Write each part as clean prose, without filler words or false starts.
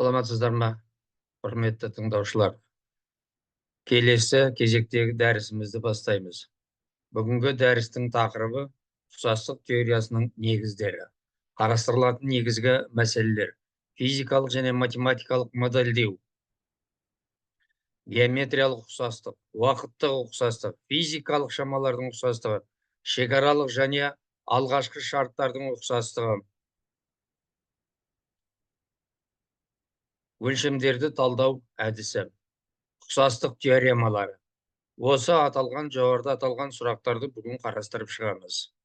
Саламатсыздар ма, құрметті тыңдаушылар? Келесі кезектегі дәрісімізді бастаймыз. Бүгінгі дәрістің тақырыбы ұқсастық теориясының негіздері. Қарастырылатын негізгі мәселелер: физикалық және математикалық модельдеу, геометриялық ұқсастық, уақыттық ұқсастық, физикалық шамалардың ұқсастығы, шекаралық және алғашқы шарттардың ұқсастығы, өлшемдерді талдау әдісі, ұқсастық теоремалары. Осы жоғарыда аталған сұрақтарды бүгін қарастырып шығамыз.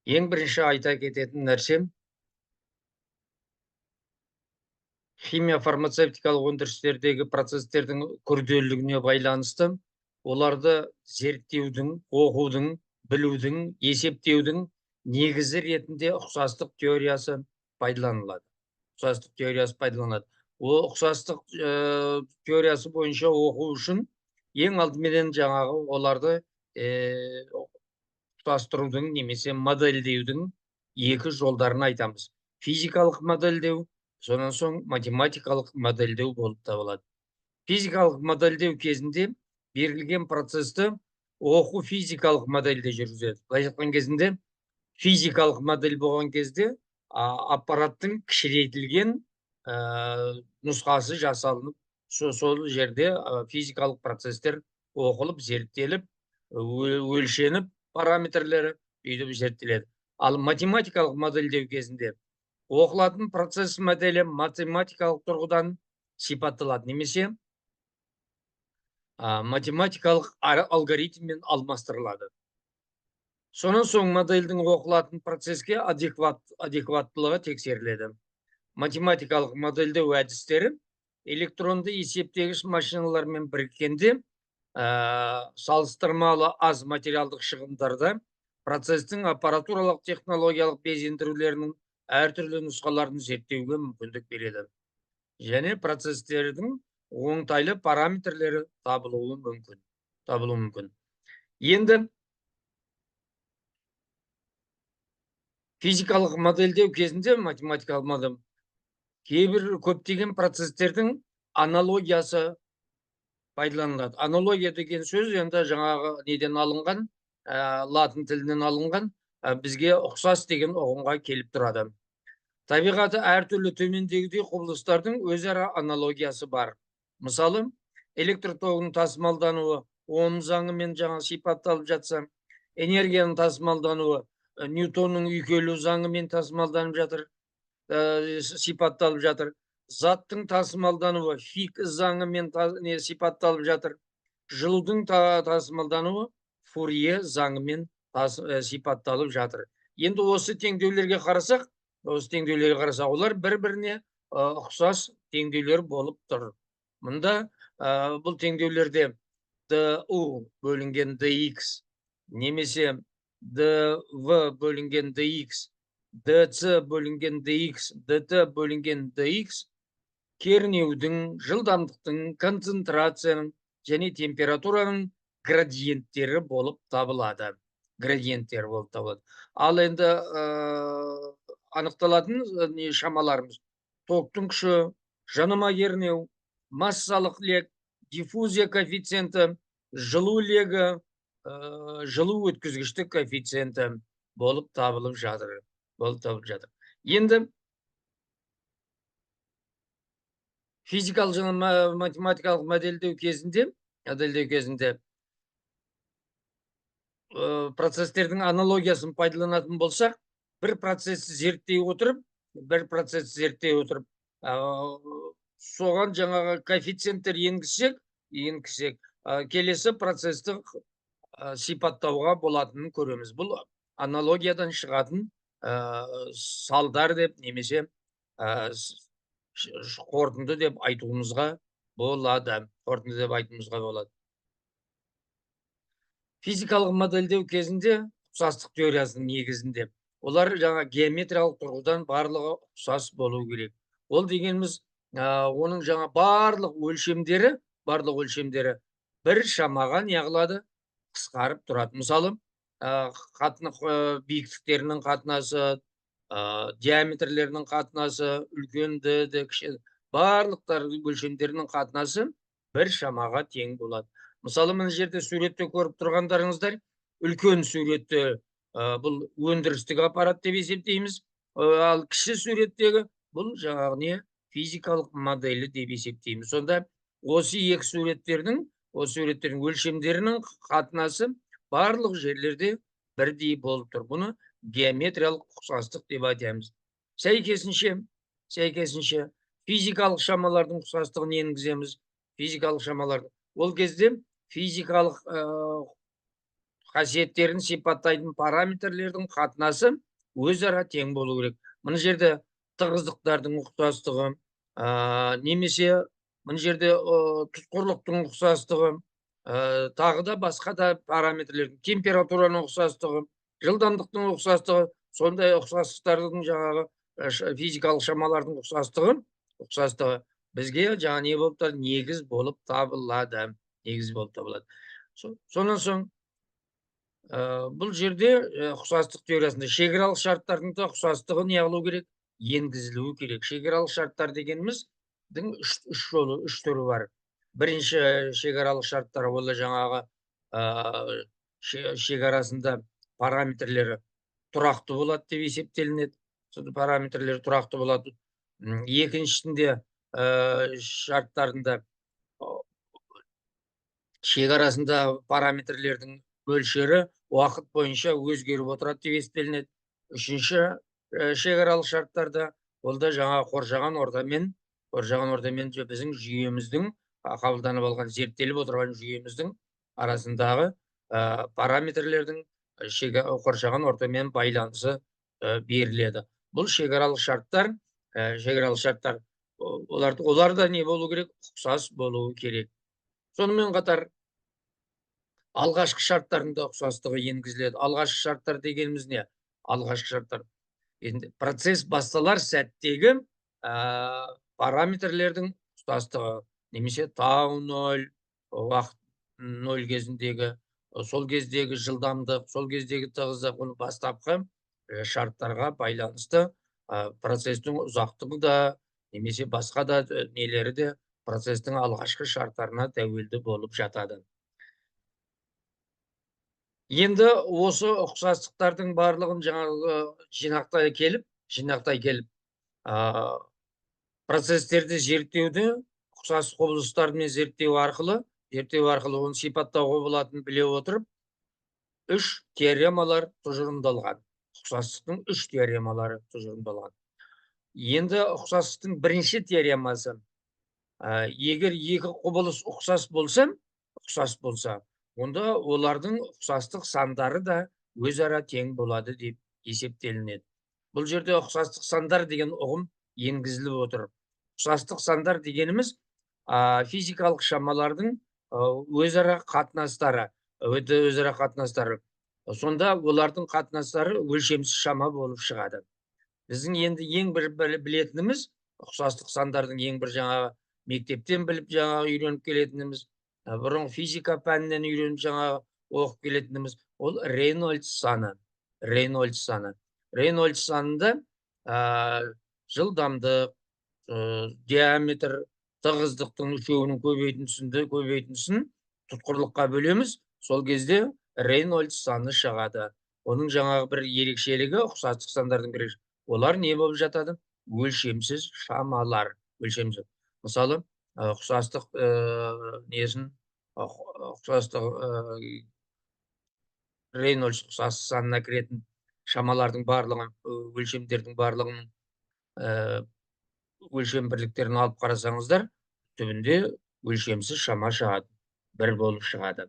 Ең бірінші айта кететін нәрсем, химия фармацевтикалық өндірістердегі процестердің күрделілігіне байланысты оларды зерттеудің, оқудың, білудің, есептеудің негізі ретінде ұқсастық теориясы пайдаланылады. Ол ұқсастық теориясы бойынша оқу үшін ең алдымен жаңағы оларды ұқсастырудың немесе модельдеудің екі жолдарын айтамыз. Физикалық модельдеу, сонан соң математикалық модельдеу болып табылады. Физикалық модельдеу кезінде берілген процесті оқу физикалық модельде жүргізеді. Былайша айтқан кезінде физикалық модель болған кезде аппараттың кішірейтілген нұсқасы жасалынып, сол жерде физикалық процестер оқылып, зерттеліп, өлшеніп, параметрлері үйді зерттеледі. Ал математикалық модельдеу кезінде оқылатын процесс моделі математикалық тұрғыдан сипатталады, немесе математикалық алгоритммен алмастырылады. Сонан соң модельдің оқылатын процеске адекваттылығы тексеріледі. Математикалық модельдеу әдістері электронды есептегіш машиналармен біріккенде салыстырмалы аз материалдық шығындарда процестің аппаратуралық технологиялық безендірулерінің әртүрлі нұсқаларын зерттеуге мүмкіндік береді. Және процестердің оңтайлы параметрлері табылуы мүмкін. Енді физикалық модельдеу кезінде математикалық модель кейбір көптеген процестердің аналогиясы пайдаланылады. Аналогия деген сөз енді жаңағы неден алынған, латын тілінен алынған, бізге ұқсас деген ұғымға келіп тұрады. Табиғаты әртүрлі төмендегідей құбылыстардың өзара аналогиясы бар. Мысалы, электр тогының тасымалдануы Ом заңымен жаңа сипатталып жатса, энергияның тасымалдануы Ньютонның үйкелу заңымен тасымалданып жатыр, сипатталып жатыр. Заттың тасымалдануы Фик заңымен сипатталып жатыр. Жылудың тасымалдануы Фурье заңымен сипатталып жатыр. Енді осы теңдеулерге қарасақ, олар бір-біріне ұқсас теңдеулер болып тұр. Мұнда бұл теңдеулерде du бөлінген dx, немесе dv бөлінген dx, dc бөлінген dx, dt бөлінген dx кернеудің, жылдамдықтың, концентрацияның және температураның градиенттері болып табылады. Ал енді анықталатын шамаларымыз: токтың күші, жанама кернеу, массалық лек, диффузия коэффициенті, жылу легі, жылу өткізгіштік коэффициенті болып табылып жатыр. Енді физикалық және математикалық модельдеу кезінде процестердің аналогиясын пайдаланатын болсақ, бір процесті зерттей отырып, соған жаңағы коэффициенттер енгізсек, келесі процесті сипаттауға болатынын көреміз. Бұл аналогиядан шығатын салдар деп, немесе қорытынды деп айтуымызға болады. Физикалық модельдеу кезінде ұқсастық теориясының негізінде олар жаңа геометриялық тұрғыдан барлығы ұқсас болу керек. Ол дегеніміз, оның жаңа барлық өлшемдері бір шамаға неғылады, қысқарып тұрады. Мысалы, биіктіктерінің қатынасы, диаметрлерінің қатынасы, үлкенді, кіші, барлықтар өлшемдерінің қатынасы бір шамаға тең болады. Мысалы, мына жерде суретте көріп тұрғандарыңыздар, үлкен суретте бұл өндірістік аппарат деп есептейміз, ал кіші суреттегі бұл жаңағы не физикалық моделі деп есептейміз. Сонда осы екі суреттердің өлшемдерінің қатынасы барлық жерлерде бірдей болып тұр. Бұны геометриялық ұқсастық деп айтамыз. Сәйкесінше физикалық шамалардың ұқсастығын енгіземіз. Физикалық шамаларды. Ол кезде физикалық қасиеттерін сипаттайтын параметрлердің қатынасы өзара тең болу керек. Мына жерде тығыздықтардың ұқсастығы, немесе мына жерде тұтқырлықтың ұқсастығы, тағы да басқа да параметрлердің, температураның ұқсастығы, жылдамдықтың ұқсастығы, сондай ұқсастықтардың жаңағы физикалық шамалардың ұқсастығы бізге жаңа не болып табылады? Негіз болып табылады. Сонан соң бұл жерде ұқсастық теориясында шекаралық шарттардың да ұқсастығы не қылу керек? Енгізілуі керек. Шекаралық шарттар дегеніміздің үш түрі бар. Бірінші шекаралық шарттар ол жаңағы шекарасында параметрлері тұрақты болады деп есептелінеді. Параметрлері тұрақты болады. Екіншісінде шарттарында шекарасында параметрлердің мөлшері уақыт бойынша өзгеріп отырады деп есептелінеді. Үшінші шекаралық шарттарда ол да жаңа қоршаған ортамен біздің жүйеміздің қабылданып алған, зерттеліп отырған жүйеміздің арасындағы параметрлердің қоршаған ортамен байланысы беріледі. Бұл шекаралық шарттар, олар да не болу керек? Ұқсас болуы керек. Сонымен қатар алғашқы шарттарында ұқсастығы енгізіледі. Алғашқы шарттар дегеніміз не? Алғашқы шарттар. Енді процесс басталар сәттегі параметрлердің ұқсастығы, немесе тау 0, уақыт 0 кезіндегі, сол кездегі жылдамдық, сол кездегі тығыздық, бұл бастапқы шарттарға байланысты процестің ұзақтығы да, немесе басқа да нелері де процестің алғашқы шарттарына тәуелді болып жатады. Енді осы ұқсастықтардың барлығын жаңағы жинақтай келіп, процестерді зерттеуді ұқсас құбылыстармен зерттеу арқылы оны сипаттауға болатынын біле отырып, 3 теоремалар тұжырымдалған. Ұқсастықтың 3 теоремалары тұжырымдалған. Енді ұқсастықтың бірінші теоремасы, егер екі құбылыс ұқсас болса, онда олардың ұқсастық сандары да өзара тең болады деп есептелінеді. Бұл жерде ұқсастық сандар деген ұғым енгізіліп отыр. Ұқсастық сандар дегеніміз физикалық шамалардың өзара қатынастары. Сонда олардың қатынастары өлшемсіз шама болып шығады. Біздің енді ең бір білетініміз, ұқсастық сандардың ең бір жаңағы мектептен біліп жаңағы үйреніп келетініміз, бұрын физика пәнінен үйреніп жаңағы оқып келетініміз, ол Рейнольдс саны. Рейнольдс санында жылдамдық, диаметр, тығыздықтың үшеуінің көбейтіндісін тұтқырлыққа бөлеміз. Сол кезде Рейнольдс саны шығады. Оның жаңағы бір ерекшелігі, ұқсастық сандардың бірі, олар не болып жатады? Өлшемсіз шамалар. Мысалы, ұқсастық Рейнольдс ұқсастық санына кіретін шамалардың барлығын, өлшемдердің барлығының өлшем бірліктерін алып қарасаңыздар, түбінде өлшемсіз шама шығады, бір болып шығады.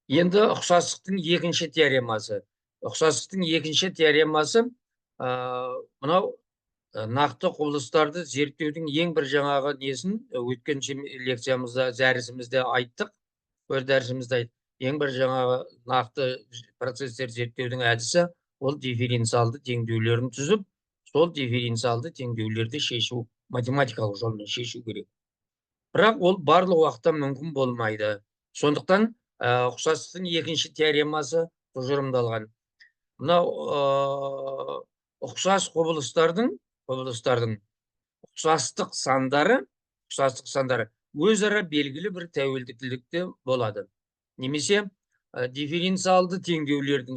Енді ұқсастықтың екінші теоремасы, мынау нақты құбылыстарды зерттеудің ең бір жаңағы несін, өткен лекциямызда, дәрісімізде айттық, ең бір жаңағы нақты процестер зерттеудің әдісі, ол дифференциалды теңдеулерін түзіп, сол дифференциалды теңдеулерді шешу, математикалық жолмен шешу керек. Бірақ ол барлық уақытта мүмкін болмайды. Сондықтан ұқсастықтың екінші теоремасы тұжырымдалған. Мынау ұқсас құбылыстардың ұқсастық сандары өзара белгілі бір тәуелділікте болады. Немесе дифференциалды теңдеулердің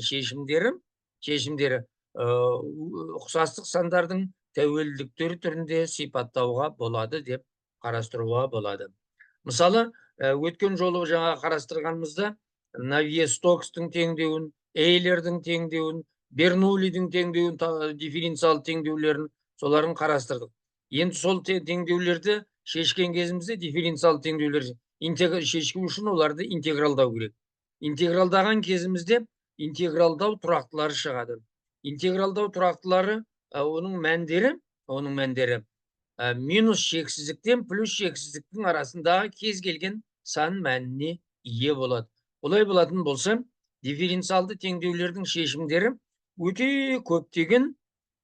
шешімдері ұқсастық сандардың тәуелділіктері түрінде сипаттауға болады деп қарастыруға болады. Мысалы, өткен жолы жаңа қарастырғанымызда Навье-Стокстың теңдеуін, Эйлердің теңдеуін, Бернуллидің теңдеуін, дифференциалды теңдеулерін, соларын қарастырдық. Енді сол теңдеулерді шешкен кезімізде дифференциалды теңдеулер шешу үшін оларды интегралдау керек. Интегралдаған кезімізде интегралдау тұрақтылары шығады. Интегралдау тұрақтылары оның мәндері минус шексіздіктен плюс шексіздіктің арасындағы кез келген сан мәніне ие болады. Олай болатын болса, дифференциалды теңдеулердің шешімдері өте көптеген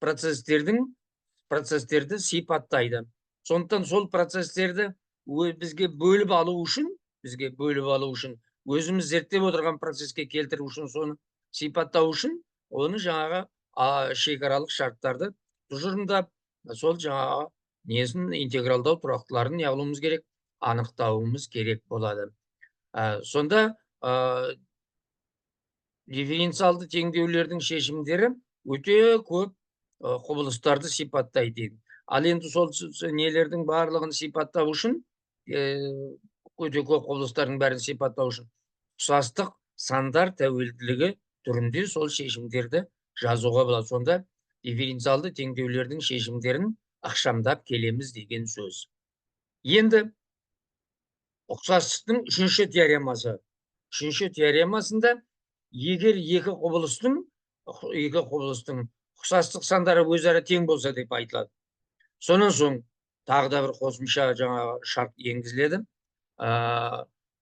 процестерді сипаттайды. Сондықтан сол процестерді бізге бөліп алу үшін, өзіміз зерттеп отырған процеске келтіру үшін, соны сипаттау үшін, оны жаңағы шекаралық шарттарды тұжырымдап, сол жаңағы несін интегралдау тұрақтыларын не қылуымыз керек, анықтауымыз керек болады. Сонда дифференциалды теңдеулердің шешімдері өте көп құбылыстарды сипаттайды. Ал енді сол нелердің барлығын сипаттау үшін, өте көп құбылыстардың бәрін сипаттау үшін, ұқсастық сандар тәуелділігі түрінде сол шешімдерді жазуға болады. Сонда дифференциалды теңдеулердің шешімдерін ықшамдап келеміз деген сөз. Енді ұқсастықтың үшінші теоремасында егер екі құбылыстың ұқсастық сандары өзара тең болса деп айтылады. Сонан соң тағы да бір қосымша жаңағы шарт енгізіледі.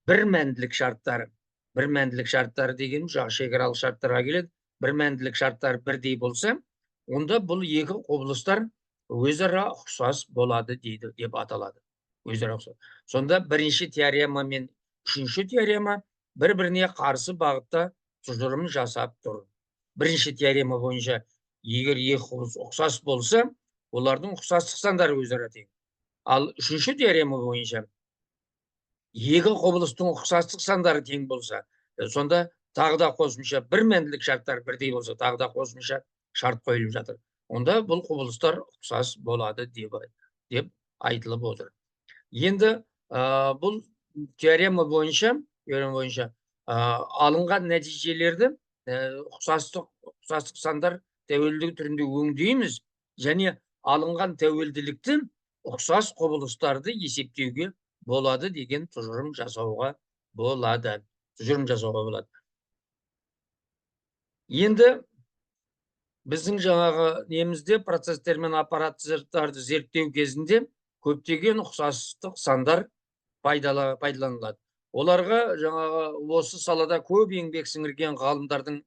Бір мәнділік шарттары деген жаңағы шекаралық шарттарға келеді. Бір мәнділік шарттар бірдей болса, онда бұл екі құбылыстар өзара ұқсас болады дейді, деп аталады. Өзара ұқсас. Сонда бірінші теорема мен үшінші теорема бір-біріне қарсы бағытта тұжырым жасап тұр. Бірінші теорема бойынша егер екі құбылыс ұқсас болса, олардың ұқсастық сандары өзара тең. Ал үшінші теорема бойынша екі құбылыстың ұқсастық сандары тең болса, сонда тағы да қосымша бір мәнділік шарттар бірдей болса, тағы да қосымша шарт қойылып жатыр. Онда бұл құбылыстар ұқсас болады деп айтылып отыр. Енді бұл теорема бойынша алынған нәтижелерді ұқсастық сандар тәуелділігі түрінде өңдейміз, және алынған тәуелділікті ұқсас құбылыстарды есептеуге болады деген тұжырым жасауға болады. Енді біздің жаңағы немізде процестер мен аппараттарды зерттеу кезінде көптеген ұқсастық сандар пайдаланылады. Оларға жаңағы осы салада көп еңбек сіңірген ғалымдардың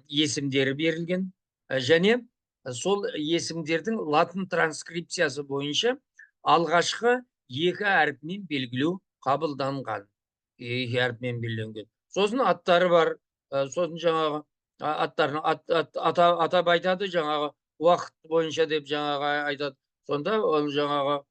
есімдері берілген, және сол есімдердің латын транскрипциясы бойынша алғашқы екі әріпмен белгілеу қабылданған. Сосын аттары бар, сосын жаңағы аттарын атап айтады, жаңағы уақыт бойынша деп жаңағы айтады. Сонда ол жаңағы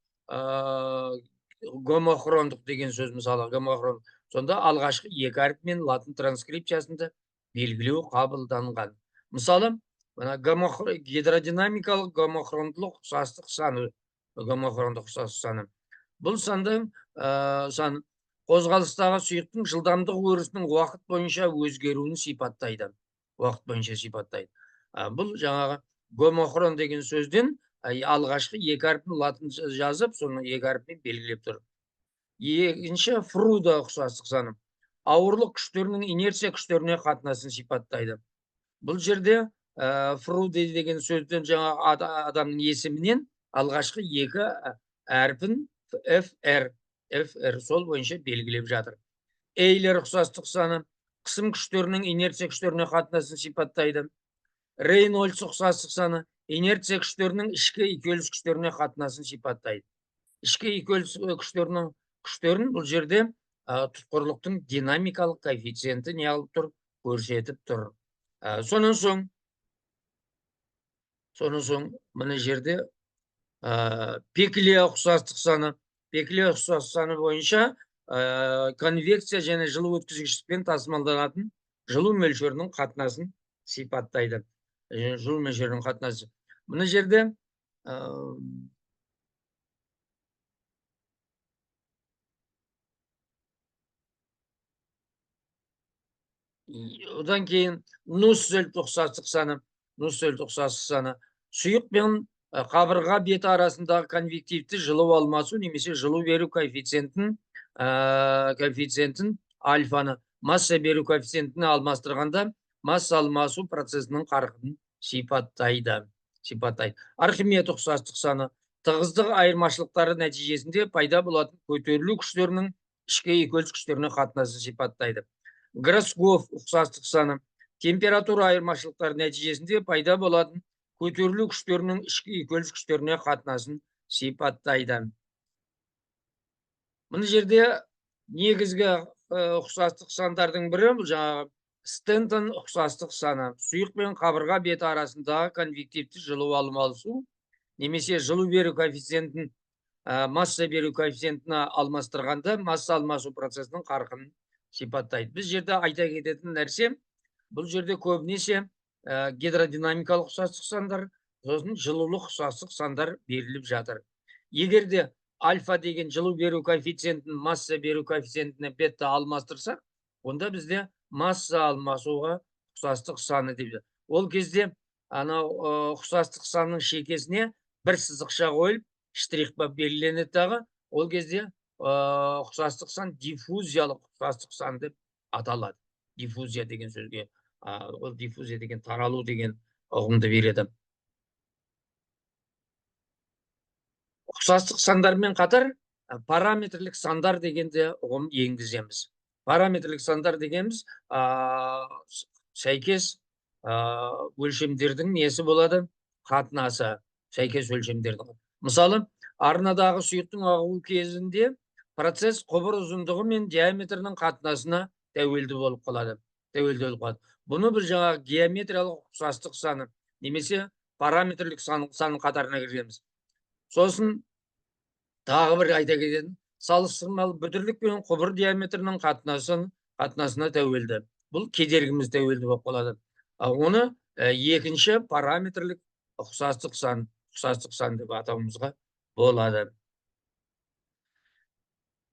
гомохрондық деген сөз, мысалы гомохрон. Сонда алғашқы екі әріпмен латын транскрипциясында белгілеу қабылданған. Мысалы, гидродинамикалық гомохрондық ұқсастық саны. Бұл сан қозғалыстағы сұйықтың жылдамдық өрісінің уақыт бойынша өзгеруін сипаттайды. Бұл жаңағы гомохрон деген сөзден алғашқы екі әріпін латын жазып, соны екі әріппен белгілеп тұр. Екінші Фруда ұқсастық саны. Ауырлық күштерінің инерция күштеріне қатынасын сипаттайды. Бұл жерде Фруде деген сөзден жаңа адамның есімінен алғашқы екі әрпін FR сол бойынша белгілеп жатыр. Эйлер ұқсастық саны қысым күштерінің инерция күштеріне қатынасын сипаттайды. Рейнольдс ұқсастық саны инерция күштерінің ішкі икөліс күштеріне қатынасын сипаттайды. Ішкі икөліс күштерін бұл жерде тұтқырлықтың динамикалық коэффициенті не алып тұр? көрсетіп тұр. Сонан соң мына жерде Пекіле ұқсастық саны. Пекіле ұқсастық саны бойынша конвекция және жылу өткізгіштікпен тасымалданатын жылу мөлшерінің қатынасын сипаттайды. Жылу мөлшерінің қатынасы. Мына жерде одан кейін Нусселт ұқсастық саны. Сұйық пен қабырға беті арасындағы конвективті жылу алмасу немесе жылу беру коэффициентін альфаны масса беру коэффициентіне алмастырғанда масса алмасу процесінің қарқынын сипаттайды. Архимед ұқсастық саны тығыздық айырмашылықтары нәтижесінде пайда болатын көтерілу күштерінің ішкі екөліс күштеріне қатынасын сипаттайды. Гросков ұқсастық саны температура айырмашылықтары нәтижесінде пайда болатын көтерілу күштерінің ішкі екөліс күштеріне қатынасын сипаттайды. Мына жерде негізгі ұқсастық сандардың бірі жаңағы Стентон ұқсастық саны. Сұйық пен қабырға беті арасындағы конвективті жылу алмасу немесе жылу беру коэффициентін масса беру коэффициентіне алмастырғанда масса алмасу процесінің қарқынын сипаттайды. Біз жерде айта кететін нәрсе, бұл жерде көбінесе гидродинамикалық ұқсастық сандар, сосын жылулық ұқсастық сандар беріліп жатыр. Егер де альфа деген жылу беру коэффициентін масса беру коэффициентіне бетті алмастырсақ, онда бізде масса алмасуға ұқсастық саны дейді. Ол кезде анау ұқсастық санның шекесіне бір сызықша қойып, штрих-бап белгіленеді дағы, ол кезде ұқсастық сан диффузиялық ұқсастық сан деп аталады. Диффузия деген сөзге, ол диффузия деген таралу деген ұғымды береді. Ұқсастық сандармен қатар параметрлік сандар дегенде ұғым енгіземіз. Параметрлік сандар дегеніміз сәйкес өлшемдердің несі болады? Қатынасы, сәйкес өлшемдердің. Мысалы, арнадағы сұйықтың ағуы кезінде процесс құбыр ұзындығы мен диаметрінің қатынасына тәуелді болып қалады. Бұны бір жаңағы геометриялық ұқсастық саны немесе параметрлік санның қатарына кіргенбіз. Сосын тағы бір айта кететін, салыстырмалы бүдірлік пен құбыр диаметрінің қатынасына тәуелді. Бұл кедергіміз тәуелді болып қалады. Оны екінші параметрлік ұқсастық сан деп атауымызға болады.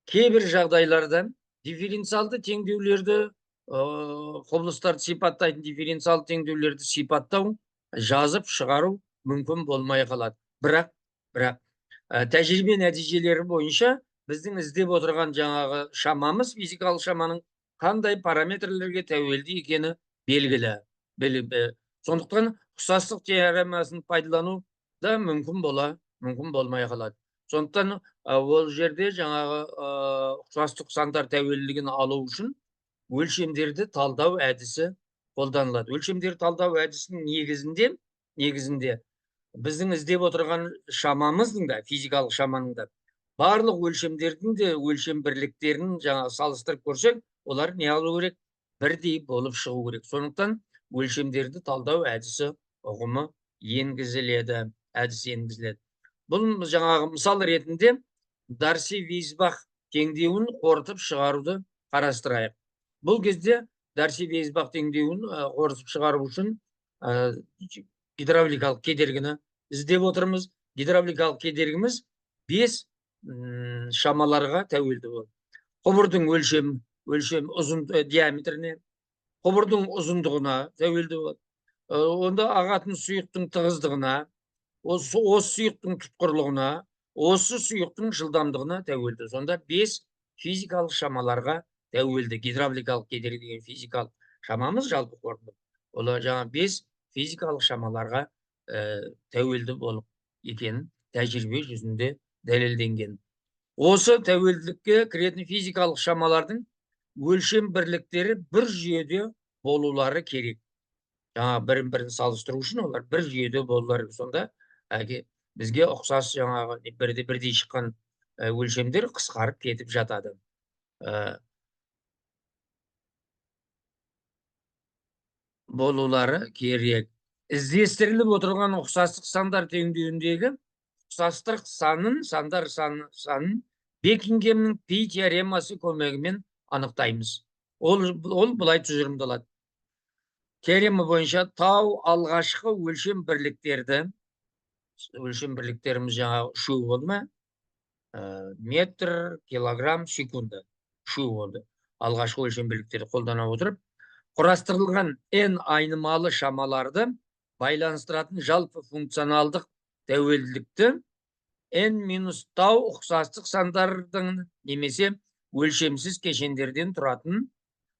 Кейбір жағдайларда дифференциалды теңдеулерді, құбылыстарды сипаттайтын дифференциалды теңдеулерді сипаттау, жазып шығару мүмкін болмай қалады. Бірақ тәжірибе нәтижелері бойынша біздің іздеп отырған жаңағы шамамыз, физикалық шаманың қандай параметрлерге тәуелді екені белгілі. Сондықтан ұқсастық теоремасын пайдалану да мүмкін болмай қалады. Сондықтан ол жерде жаңағы ұқсастық сандар тәуелділігін алу үшін өлшемдерді талдау әдісі қолданылады. Өлшемдерді талдау әдісінің негізінде біздің іздеп отырған шамамыздың да, физикалық шаманың да барлық өлшемдердің де өлшем бірліктерін жаңа салыстырып көрсек, олар не алу керек? Бірдей болып шығу керек. Сондықтан өлшемдерді талдау әдісі ұғымы енгізіледі. Бұл жаңағы мысал ретінде Дарси-Вейсбах теңдеуін қорытып шығаруды қарастырайық. Бұл кезде Дарси-Вейсбах теңдеуін қорытып шығару үшін гидравликалық кедергіні іздеп отырмыз. Гидравликалық кедергіміз 5 шамаларға тәуелді болады. Құбырдың өлшем диаметріне, құбырдың ұзындығына тәуелді болады. Онда ағатын сұйықтың тығыздығына, осы сұйықтың тұтқырлығына, осы сұйықтың жылдамдығына тәуелді. Сонда 5 физикалық шамаларға тәуелді. Гидравликалық кедергі деген физикалық шамамыз жалпы қорытынды. Олар жаңа 5 физикалық шамаларға тәуелді болып екенін тәжірибе жүзінде дәлелденген. Осы тәуелділікке кіретін физикалық шамалардың өлшем бірліктері бір жүйеде болулары керек. Жаңа бірін салыстыру үшін олар бір жүйеде болулары. Сонда бізге ұқсас жаңағы бірдей шыққан өлшемдер қысқарып кетіп жатады. болулары керек. Іздестіріліп отырған ұқсастық сандар теңдеуіндегі ұқсастық санын Бекингемнің пи теоремасы көмегімен анықтаймыз. Ол былай тұжырымдалады. Теорема бойынша тау алғашқы өлшем бірліктеріміз жаңағы үшеу болды ма? Метр, килограмм, секунда. Үшеу болды. Алғашқы өлшем бірліктерді қолдана отырып, құрастырылған n айнымалы шамаларды байланыстыратын жалпы функционалдық тәуелділікті n-тау ұқсастық сандардың немесе өлшемсіз кешендерден тұратын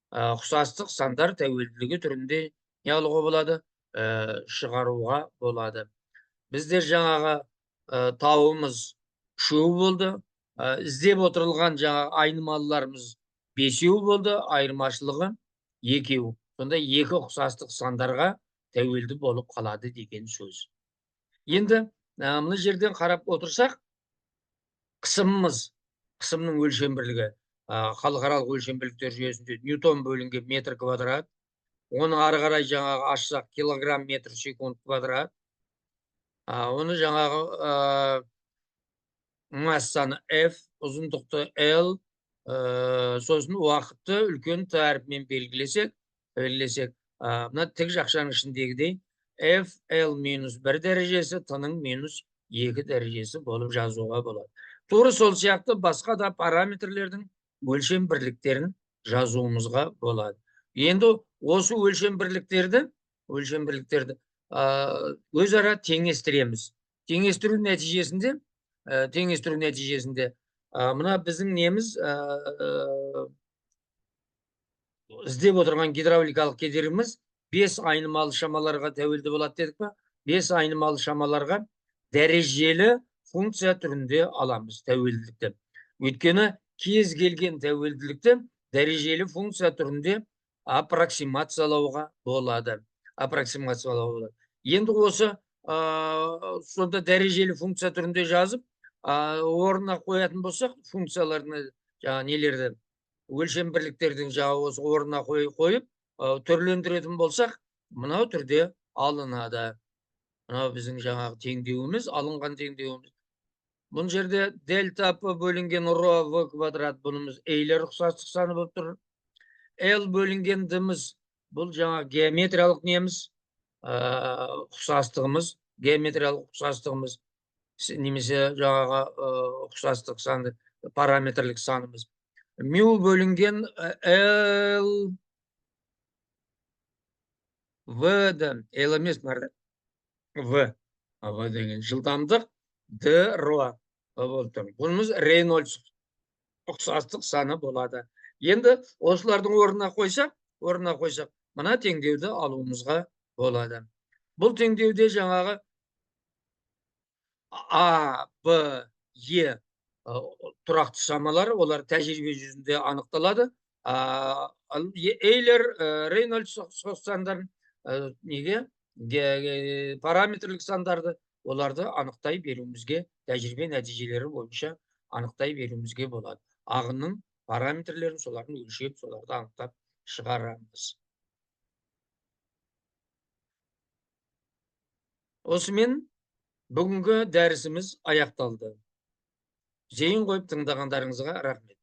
ұқсастық сандар тәуелділігі түрінде не алуға болады? Шығаруға болады. Біздер жаңағы тауымыз үшеу болды. Іздеп отырылған жаңағы айнымалыларымыз бесеу болды, айырмашылығы екеу. Сонда екі ұқсастық сандарға тәуелді болып қалады деген сөз. Енді мына жерден қарап отырсақ, қысымның өлшем бірлігі халықаралық өлшем бірліктер жүйесінде ньютон бөлінген метр квадрат. Оны ары қарай жаңағы ашсақ килограмм метр секунд квадрат. Оны жаңағы массаны F, ұзындықты L, сосын уақытты үлкен Т әріпімен белгілесек, мына тік жақшаның ішіндегідей F(L-1) дәрежесі, Т-ның -2 дәрежесі болып жазуға болады. Тура сол сияқты басқа да параметрлердің өлшем бірліктерін жазуымызға болады. Енді осы өлшем бірліктерді өзара теңестіреміз. Теңестіру нәтижесінде мына біздің неміз іздеп отырған гидравликалық кедергіміз 5 айнымалы шамаларға тәуелді болады дедік па? 5 айнымалы шамаларға дәрежелі функция түрінде аламыз тәуелділікті. Өйткені кез келген тәуелділікті дәрежелі функция түрінде аппроксимациялауға болады. Енді осы сонда дәрежелі функция түрінде жазып, орнына қоятын болсақ, функциялардың нелерді, өлшем бірліктердің осы орнына қойып, түрлендіретін болсақ, мынау түрде алынады. Мынау біздің жаңағы теңдеуіміз, алынған теңдеуіміз. Бұл жерде дельта П бөлінген ро В квадрат, бұнымыз Эйлер ұқсастық саны болып тұр. L бөлінген Д-міз, бұл жаңағы геометриялық неміз, ұқсастығымыз, немесе жаңағы ұқсастық саны, параметрлік санымыз. Мю бөлінген L В-ді, L емес В деген жылдамдық Д ро болып тұр. Бұнымыз Рейнольдс ұқсастық саны болады. Енді осылардың орнына қойсақ, мына теңдеуді алуымызға болады. Бұл теңдеуде жаңағы А, Б, Е тұрақты шамалар, олар тәжірибе жүзінде анықталады. Эйлер, Рейнольдс сандарын параметрлік сандарды, оларды анықтай беруімізге, тәжірибе нәтижелері бойынша анықтай беруімізге болады. Ағынның параметрлерін солардың өлшеп, соларды анықтап шығарамыз. Осымен бүгінгі дәрісіміз аяқталды. Зейін қойып тыңдағандарыңызға рахмет.